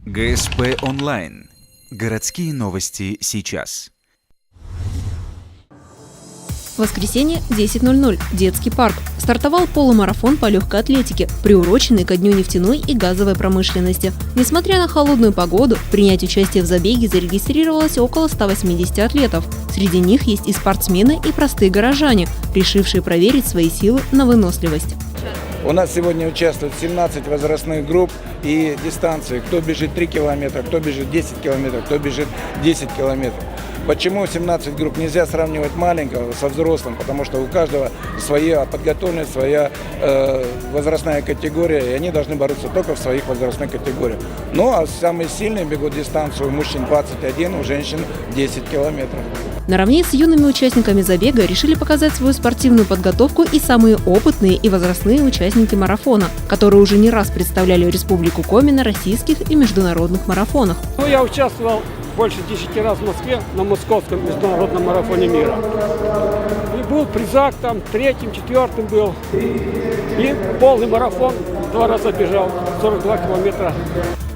ГСП онлайн. Городские новости сейчас. Воскресенье, 10:00. Детский парк. Стартовал полумарафон по легкой атлетике, приуроченный ко Дню нефтяной и газовой промышленности. Несмотря на холодную погоду, принять участие в забеге зарегистрировалось около 180 атлетов. Среди них есть и спортсмены, и простые горожане, решившие проверить свои силы на выносливость. У нас сегодня участвует 17 возрастных групп и дистанции. Кто бежит 3 километра, кто бежит 10 километров, кто бежит 10 километров. Почему 17 групп? Нельзя сравнивать маленького со взрослым, потому что у каждого своя подготовленность, своя возрастная категория, и они должны бороться только в своих возрастных категориях. Ну а самые сильные бегут дистанцию: у мужчин 21, у женщин 10 километров. Наравне с юными участниками забега решили показать свою спортивную подготовку и самые опытные и возрастные участники марафона, которые уже не раз представляли Республику Коми на российских и международных марафонах. Я участвовал больше 10 раз в Москве на Московском международном марафоне мира. И был призак там, 3-м, 4-м был. И полный марафон 2 раза бежал, 42 километра.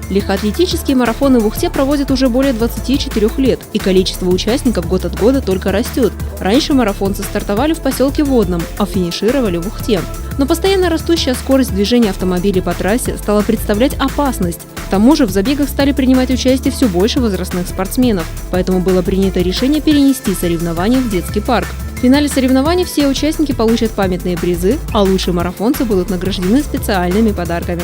Легкоатлетические марафоны в Ухте проводят уже более 24 лет, и количество участников год от года только растет. Раньше марафонцы стартовали в поселке Водном, а финишировали в Ухте. Но постоянно растущая скорость движения автомобилей по трассе стала представлять опасность. К тому же в забегах стали принимать участие все больше возрастных спортсменов, поэтому было принято решение перенести соревнования в детский парк. В финале соревнований все участники получат памятные призы, а лучшие марафонцы будут награждены специальными подарками.